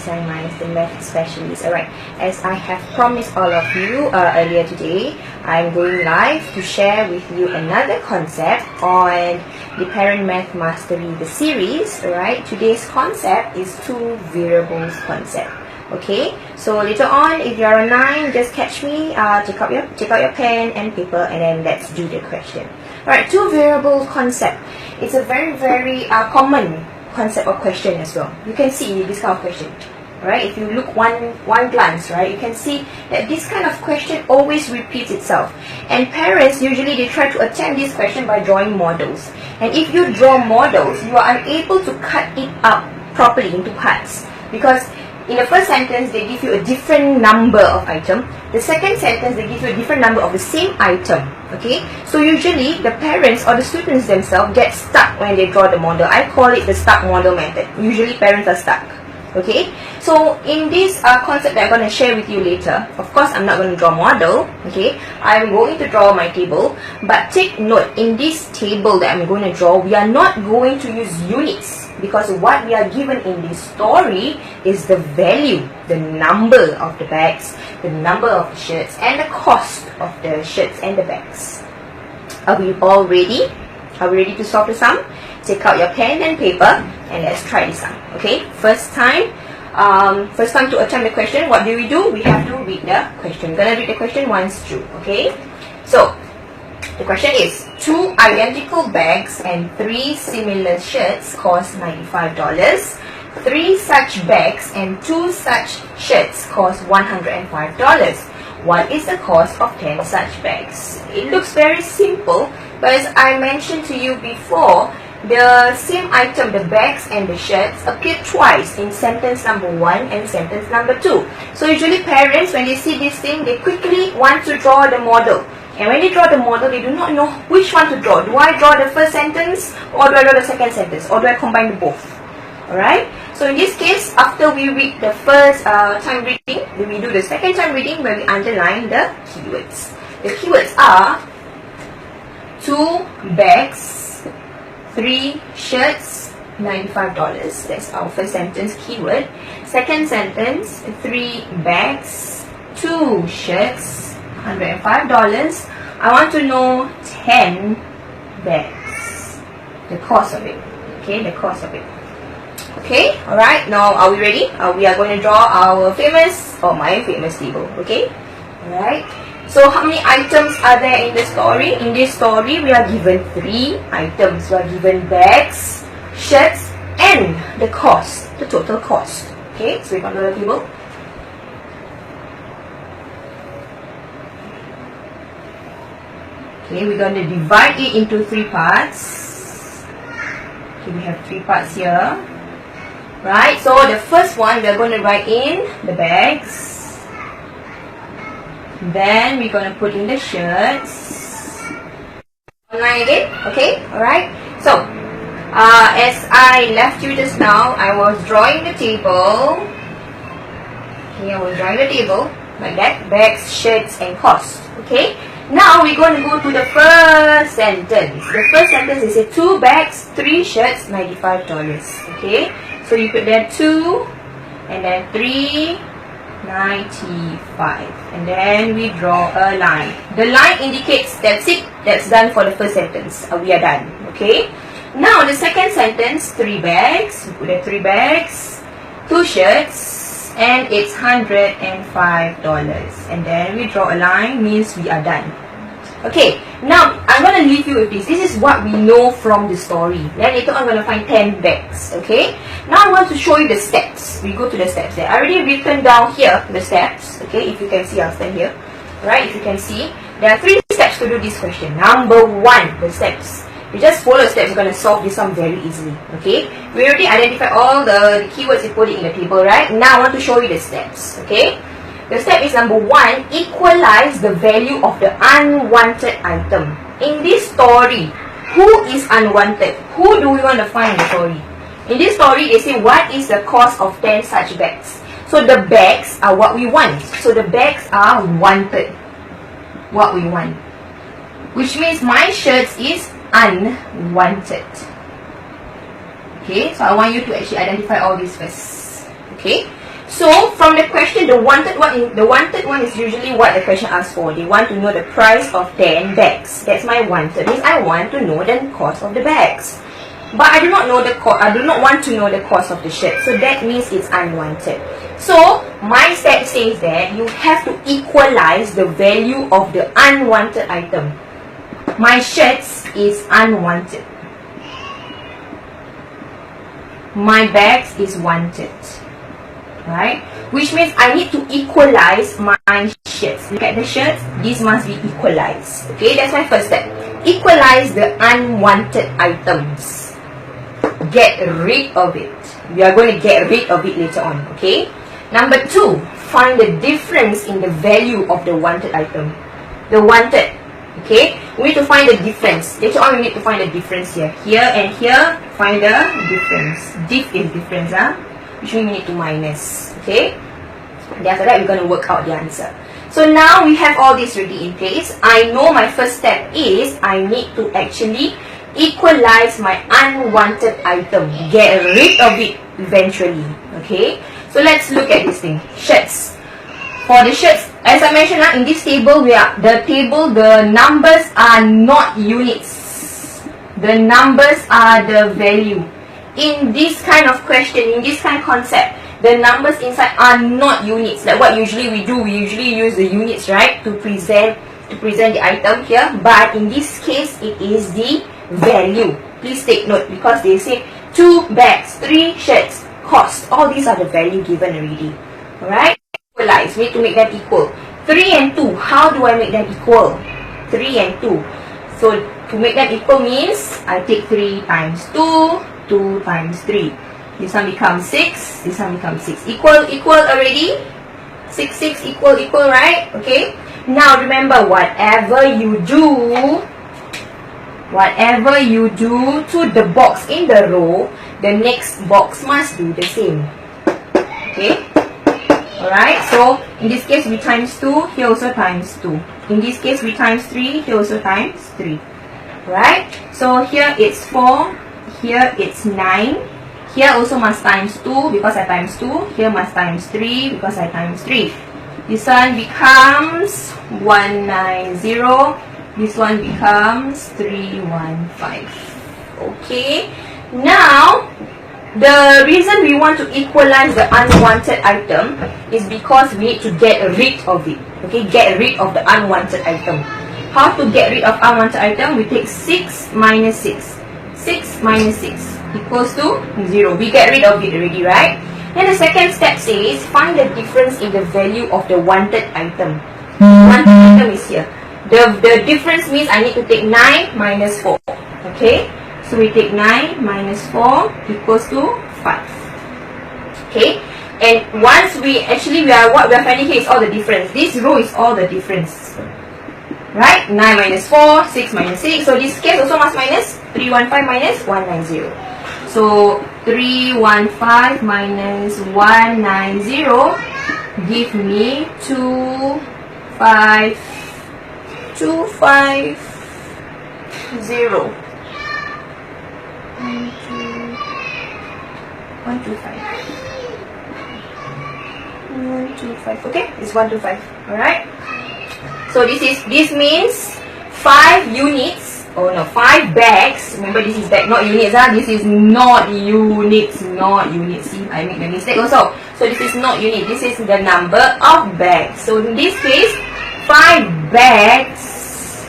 Design Minds, the math specialist. Alright, as I have promised all of you earlier today, I'm going live to share with you another concept on the Parent Math Mastery, the series. Alright, today's concept is two variables concept. Okay, so later on, if you're online, just catch me, take out your pen and paper, and then let's do the question. Alright, two variable concept. It's a very common concept or question as well. You can see this kind of question. Alright, if you look one glance, right, you can see that this kind of question always repeats itself. And parents usually they try to attempt this question by drawing models. And if you draw models, you are unable to cut it up properly into parts, because in the first sentence, they give you a different number of item. The second sentence, they give you a different number of the same item. Okay, so usually the parents or the students themselves get stuck when they draw the model. I call it the stuck model method. Usually parents are stuck. Okay, so in this concept that I'm going to share with you later, of course I'm not going to draw model. Okay, I'm going to draw my table, but take note, in this table that I'm going to draw, we are not going to use units, because what we are given in this story is the value, the number of the bags, the number of the shirts, and the cost of the shirts and the bags. Are we all ready? Are we ready to solve the sum? Take out your pen and paper and let's try this sum. Okay, first time to attempt the question, what do? We have to read the question. We're gonna read the question once through. Okay, so the question is, 2 identical bags and 3 similar shirts cost $95. 3 such bags and 2 such shirts cost $105. What is the cost of 10 such bags? It looks very simple, but as I mentioned to you before, the same item, the bags and the shirts, appear twice in sentence number 1 and sentence number 2. So usually parents, when they see this thing, they quickly want to draw the model. And when they draw the model, they do not know which one to draw. Do I draw the first sentence, or do I draw the second sentence, or do I combine the both? Alright, so in this case, after we read the first time reading, then we do the second time reading where we underline the keywords. The keywords are 2 bags, 3 shirts, $95. That's our first sentence keyword. Second sentence, 3 bags, 2 shirts, $105. I want to know 10 bags. The cost of it. Okay, the cost of it. Okay, alright, now are we ready? We are going to draw our famous, or my famous table. Okay, alright. So how many items are there in the story? In this story, we are given 3 items. We are given bags, shirts, and the cost, the total cost. Okay, so we can draw the table. Okay, we're going to divide it into 3 parts. Okay, we have 3 parts here. Right, so the first one, we're going to write in the bags. Then we're going to put in the shirts. Online again, okay, alright. So, as I left you just now, I was drawing the table. Okay, I was drawing the table like that, bags, shirts, and cost. Okay, now we're going to go to the first sentence. The first sentence is 2 bags, 3 shirts, $95. Okay, so you put there 2 and then 3, 95, and then we draw a line. The line indicates that's it, that's done for the first sentence. We are done. Okay, now the second sentence, 3 bags, we put there 3 bags, 2 shirts, and it's $105, and then we draw a line, means we are done. Okay, now I'm going to leave you with this. This is what we know from the story. Then later I'm going to find 10 bags. Okay, now I want to show you the steps. We go to the steps there. I already written down here the steps. Okay, if you can see, I'll stand here. Right, if you can see, there are 3 steps to do this question. Number 1, the steps. You just follow the steps, you're going to solve this one very easily. Okay, we already identified all the keywords you put it in the table, right? Now I want to show you the steps. Okay, the step is number 1, equalize the value of the unwanted item. In this story, who is unwanted? Who do we want to find in the story? In this story, they say, what is the cost of 10 such bags? So the bags are what we want. So the bags are wanted. What we want. Which means my shirts is unwanted. Okay, so I want you to actually identify all these first. Okay, So from the question, the wanted one is usually what the question asks for. They want to know the price of 10 bags. That's my wanted. Means I want to know the cost of the bags. But I do not know the I do not want to know the cost of the shirt. So that means it's unwanted. So my step says that you have to equalize the value of the unwanted item. My shirts is unwanted. My bags is wanted. Right? Which means I need to equalize my shirts. Look at the shirts. This must be equalized. Okay, that's my first step. Equalize the unwanted items. Get rid of it. We are going to get rid of it later on. Okay. Number 2, find the difference in the value of the wanted item. The wanted. Okay. We need to find the difference. Later on, we need to find the difference here. Here and here, find the difference. Diff is difference, which means we need to minus. Okay. And after that, we're going to work out the answer. So now we have all this ready in place. I know my first step is I need to actually equalize my unwanted item. Get rid of it eventually. Okay. So let's look at this thing. Shirts. For the shirts, as I mentioned, in this table, the numbers are not units. The numbers are the value. In this kind of question, in this kind of concept, the numbers inside are not units. Like what usually we do, we usually use the units, right, to present the item here. But in this case, it is the value. Please take note, because they say 2 bags, 3 shirts, cost. All these are the value given already. Alright? Equalize. We need to make them equal. 3 and 2. How do I make them equal? 3 and 2. So to make them equal means I take 3 times 2, 2 times 3. This one becomes 6. This one becomes 6. Equal already? 6, 6, equal, right? Okay. Now remember, whatever you do to the box in the row, the next box must do the same. Okay. Alright, so in this case we times 2, here also times 2. In this case we times 3, here also times 3. Right? So here it's 4, here it's 9. Here also must times 2 because I times 2. Here must times 3 because I times 3. This one becomes 190. This one becomes 315. Okay. Now, the reason we want to equalize the unwanted item is because we need to get rid of it. Okay, get rid of the unwanted item. How to get rid of unwanted item? We take 6 minus 6. 6 minus 6 equals to 0. We get rid of it already, right? Then the second step says, find the difference in the value of the wanted item. Wanted item is here. The difference means I need to take 9 minus 4. Okay? So we take 9 minus 4 equals to 5. Okay? And once what we are finding here is all the difference. This row is all the difference. Right? 9 minus 4, 6 minus 6. So this case also must minus 315 minus 190. So 315 minus 190 give me 250. 125. Okay, it's 125. Alright. So this means 5 units. Oh no, 5 bags. Remember, this is bag, not units. This is not units. Not units. See, I make the mistake also. So this is not unit. This is the number of bags. So in this case, 5 bags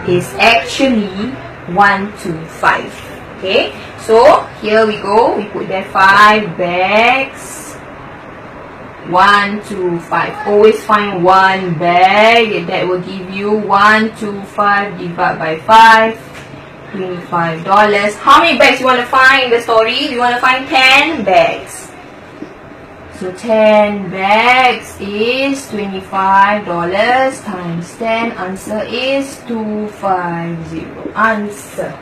is actually 125. Okay, so here we go. We put there 5 bags. 125. Always find 1 bag, and that will give you 125 divided by 5. $25. How many bags you want to find in the story? You want to find 10 bags. So 10 bags is $25 times 10. Answer is 250. Answer.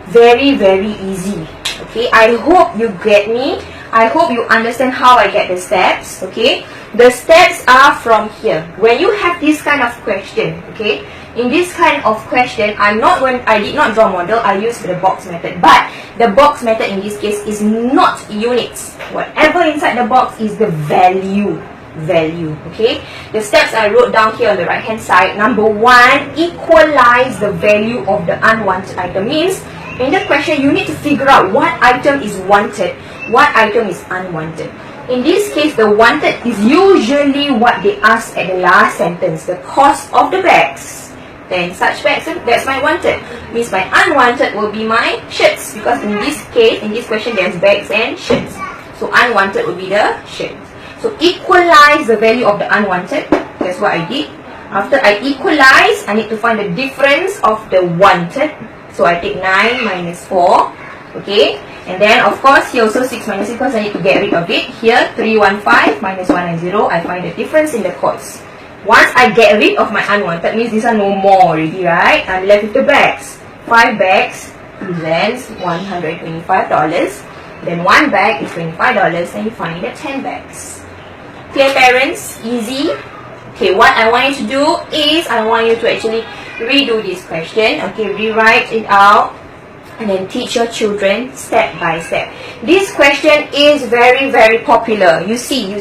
Very, very easy. Okay, I hope you get me. I hope you understand how I get the steps. Okay, The steps are from here. When you have this kind of question, okay, in this kind of question, I did not draw model, I used the box method. But the box method in this case is not units. Whatever inside the box is the value, okay. The steps I wrote down here on the right hand side. Number 1, equalize the value of the unwanted item. Means in the question you need to figure out what item is wanted, what item is unwanted. In this case, the wanted is usually what they ask at the last sentence, the cost of the bags. Then such bags, that's my wanted. Means my unwanted will be my shirts, because in this case, in this question, there's bags and shirts. So unwanted will be the shirts. So equalize the value of the unwanted. That's what I did. After I equalize, I need to find the difference of the wanted. So I take 9 minus 4. Okay. And then of course here also 6 minus 6 because I need to get rid of it. Here 315 minus 190. I find the difference in the cost. Once I get rid of my unwanted, means these are no more already, right? I'm left with the bags. 5 bags presents $125. Then 1 bag is $25, and you find the 10 bags. Clear, parents? Easy. Okay, what I want you to do is I want you to actually redo this question. Okay, rewrite it out and then teach your children step by step. This question is very, very popular. You see.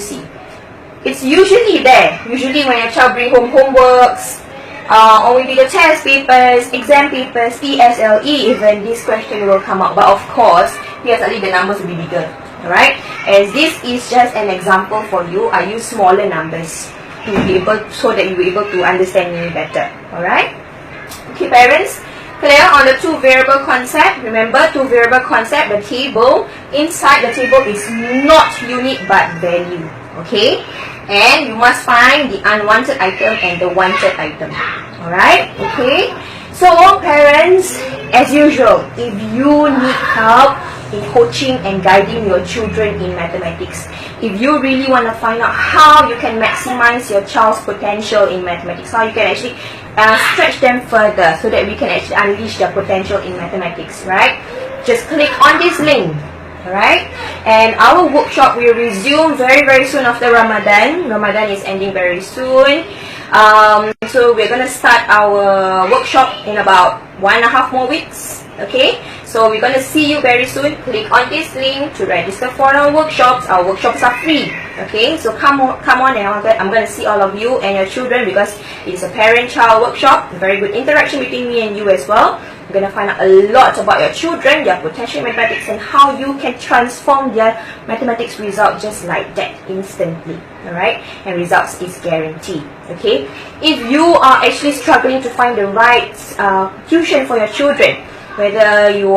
It's usually there. Usually when your child bring home homeworks, or maybe the test papers, exam papers, PSLE, even this question will come up. But of course, PSLE the numbers will be bigger. Alright? As this is just an example for you, I use smaller numbers to be able, so that you'll be able to understand me better. Alright? Okay, parents? Clear on the 2 variable concept? Remember, 2 variable concept, the table, inside the table is not unit but value. Okay? And you must find the unwanted item and the wanted item. Alright? Okay? So, parents, as usual, if you need help in coaching and guiding your children in mathematics, if you really want to find out how you can maximize your child's potential in mathematics, how you can actually stretch them further so that we can actually unleash their potential in mathematics, right? Just click on this link, alright? And our workshop will resume very, very soon after Ramadan. Ramadan is ending very soon. So we're going to start our workshop in about 1.5 more weeks. Okay, so we're going to see you very soon. Click on this link to register for our workshops. Our workshops are free. Okay, so come on, and I'm going to see all of you and your children, because it is a parent-child workshop. Very good interaction between me and you as well. We're going to find out a lot about your children, their potential in mathematics, and how you can transform their mathematics result just like that, instantly. Alright, and results is guaranteed. Okay, if you are actually struggling to find the right tuition for your children, whether you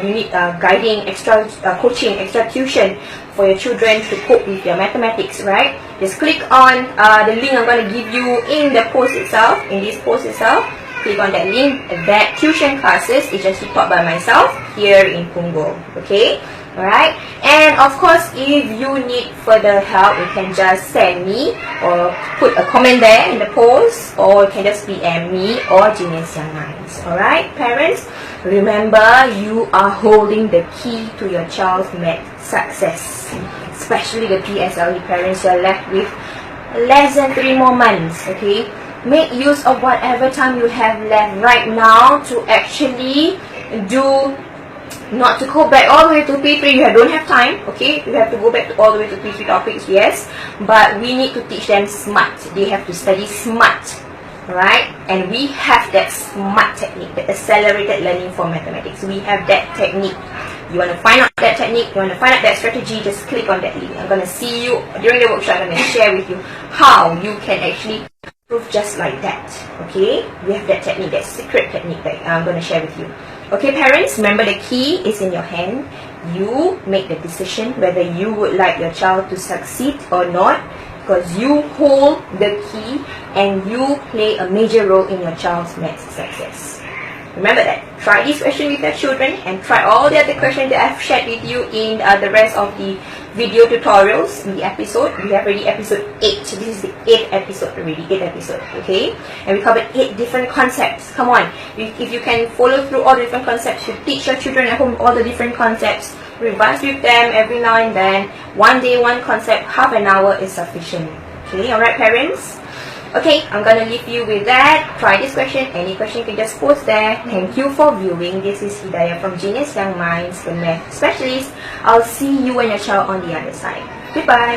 need guiding, extra coaching, extra tuition for your children to cope with their mathematics, right? Just click on the link I'm going to give you in the post itself, in this post itself. Click on that link. That tuition classes is just taught by myself here in Punggol. Okay? Alright? And of course, if you need further help, you can just send me or put a comment there in the post, or you can just PM me or Genius Young Minds. Alright, parents? Remember, you are holding the key to your child's math success. Especially the PSLE parents, you are left with less than 3 more months. Okay? Make use of whatever time you have left right now to actually do, not to go back all the way to P3. You don't have time, okay? You have to go back all the way to P3 topics, yes. But we need to teach them SMART. They have to study SMART, right? And we have that SMART technique, the accelerated learning for mathematics. We have that technique. You want to find out that technique, you want to find out that strategy, just click on that link. I'm going to see you during the workshop. I'm going to share with you how you can actually prove just like that. Okay, we have that technique, that secret technique that I'm going to share with you. Okay, parents, remember the key is in your hand. You make the decision whether you would like your child to succeed or not, because you hold the key and you play a major role in your child's maths success. Remember that. Try this question with your children and try all the other questions that I've shared with you in the rest of the video tutorials in the episode. We have already episode 8. This is the 8th episode already. 8th episode, okay? And we covered 8 different concepts. Come on. If you can follow through all the different concepts, you teach your children at home all the different concepts, revise with them every now and then. One day, one concept, half an hour is sufficient. Okay, alright parents? Okay, I'm gonna leave you with that. Try this question. Any question you can just post there. Thank you for viewing. This is Hidayah from Genius Young Minds, the Math Specialist. I'll see you and your child on the other side. Goodbye.